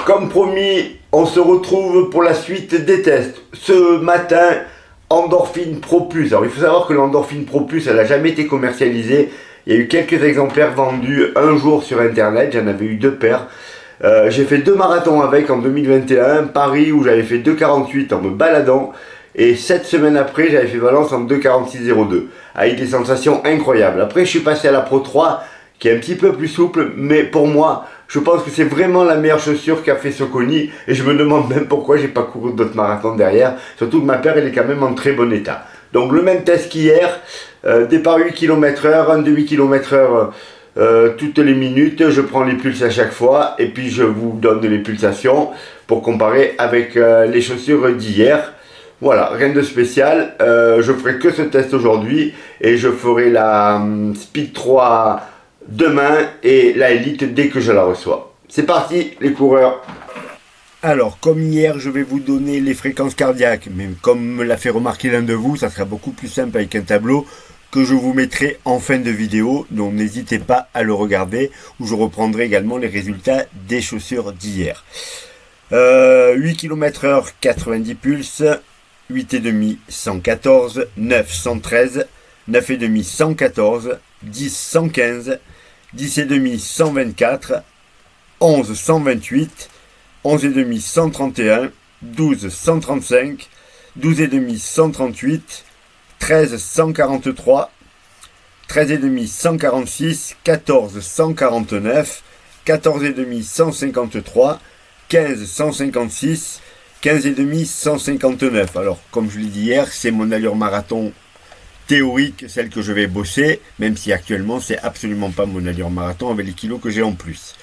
comme promis, on se retrouve pour la suite des tests. Ce matin, Endorphine Pro Plus. Alors il faut savoir que l'Endorphine Pro Plus, elle n'a jamais été commercialisée. Il y a eu quelques exemplaires vendus un jour sur internet, j'en avais eu 2 paires. J'ai fait 2 marathons avec en 2021, Paris où j'avais fait 2,48 en me baladant. Et 7 semaines après, j'avais fait Valence en 2,46,02 avec des sensations incroyables. Après, je suis passé à la Pro 3 qui est un petit peu plus souple, mais pour moi, je pense que c'est vraiment la meilleure chaussure qu'a fait Saucony. Et je me demande même pourquoi j'ai pas couru d'autres marathons derrière. Surtout que ma paire, elle est quand même en très bon état. Donc le même test qu'hier, départ 8 km/h, un demi km/h toutes les minutes. Je prends les pulses à chaque fois et puis je vous donne les pulsations pour comparer avec les chaussures d'hier. Voilà, rien de spécial, je ferai que ce test aujourd'hui et je ferai la Speed 3 demain et la Elite dès que je la reçois. C'est parti les coureurs. Alors comme hier je vais vous donner les fréquences cardiaques, mais comme me l'a fait remarquer l'un de vous, ça sera beaucoup plus simple avec un tableau que je vous mettrai en fin de vidéo, donc n'hésitez pas à le regarder, où je reprendrai également les résultats des chaussures d'hier. 8 km/h 90 pulses, 8,5 114, 9 113, 9,5 114, 10 115, 10,5 124, 11 128, 11,5 131, 12 135, 12,5 138, 13 143, 13,5 146, 14 149, 14,5 153, 15 156, 15,5 159. Alors comme je l'ai dit hier, c'est mon allure marathon théorique, celle que je vais bosser, même si actuellement c'est absolument pas mon allure marathon avec les kilos que j'ai en plus.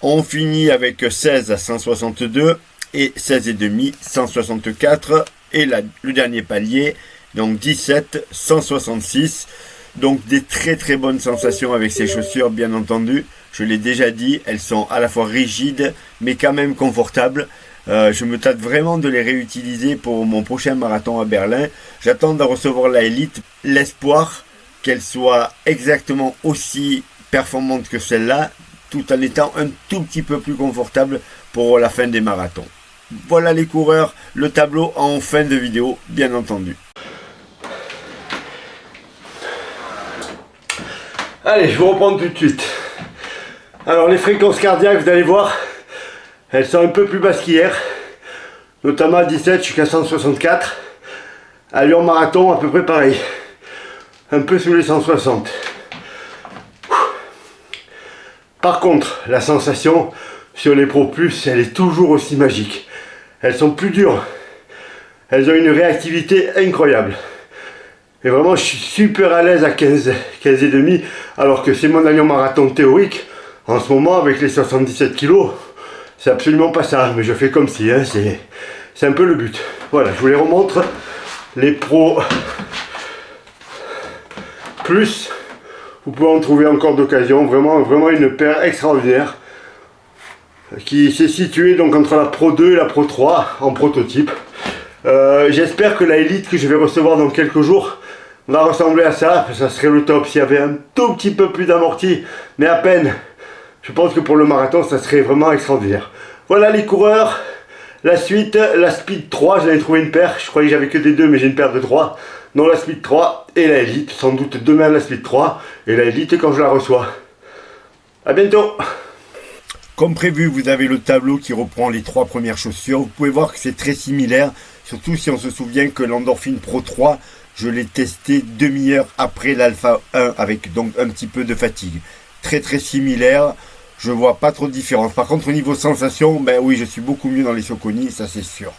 On finit avec 16 à 162 et 16,5 164 et le dernier palier, donc 17 166. Donc des très très bonnes sensations avec ces chaussures, bien entendu. Je l'ai déjà dit, elles sont à la fois rigides mais quand même confortables. Je me tâte vraiment de les réutiliser pour mon prochain marathon à Berlin. J'attends de recevoir la Elite, l'espoir qu'elle soit exactement aussi performante que celle-là, tout en étant un tout petit peu plus confortable pour la fin des marathons. Voilà les coureurs, le tableau en fin de vidéo, bien entendu. Allez, je vous reprends tout de suite. Alors les fréquences cardiaques, vous allez voir, elles sont un peu plus basses qu'hier, notamment à 17 jusqu'à 164. À Lyon Marathon, à peu près pareil, un peu sous les 160. Par contre, la sensation sur les Pro Plus, elle est toujours aussi magique. Elles sont plus dures, elles ont une réactivité incroyable. Et vraiment, je suis super à l'aise à 15 et demi, alors que c'est mon allure marathon théorique. En ce moment, avec les 77 kilos, c'est absolument pas ça, mais je fais comme si, hein, c'est un peu le but. Voilà, je vous les remontre, les Pro Plus, vous pouvez en trouver encore d'occasion, vraiment une paire extraordinaire, qui s'est située donc entre la Pro 2 et la Pro 3, en prototype. J'espère que la Elite que je vais recevoir dans quelques jours va ressembler à ça, ça serait le top s'il y avait un tout petit peu plus d'amorti, mais à peine. Je pense que pour le marathon, ça serait vraiment extraordinaire. Voilà les coureurs, la suite, la Speed 3, j'avais trouvé une paire, je croyais que j'avais que des 2, mais j'ai une paire de 3. Non, la Speed 3 et la Elite, sans doute demain la Speed 3 et la Elite quand je la reçois. A bientôt. Comme prévu, vous avez le tableau qui reprend les 3 premières chaussures. Vous pouvez voir que c'est très similaire, surtout si on se souvient que l'Endorphine Pro 3, je l'ai testé demi-heure après l'Alpha 1 avec donc un petit peu de fatigue. Très très similaire, je vois pas trop de différence. Par contre au niveau sensation, ben oui, je suis beaucoup mieux dans les Saucony, ça c'est sûr.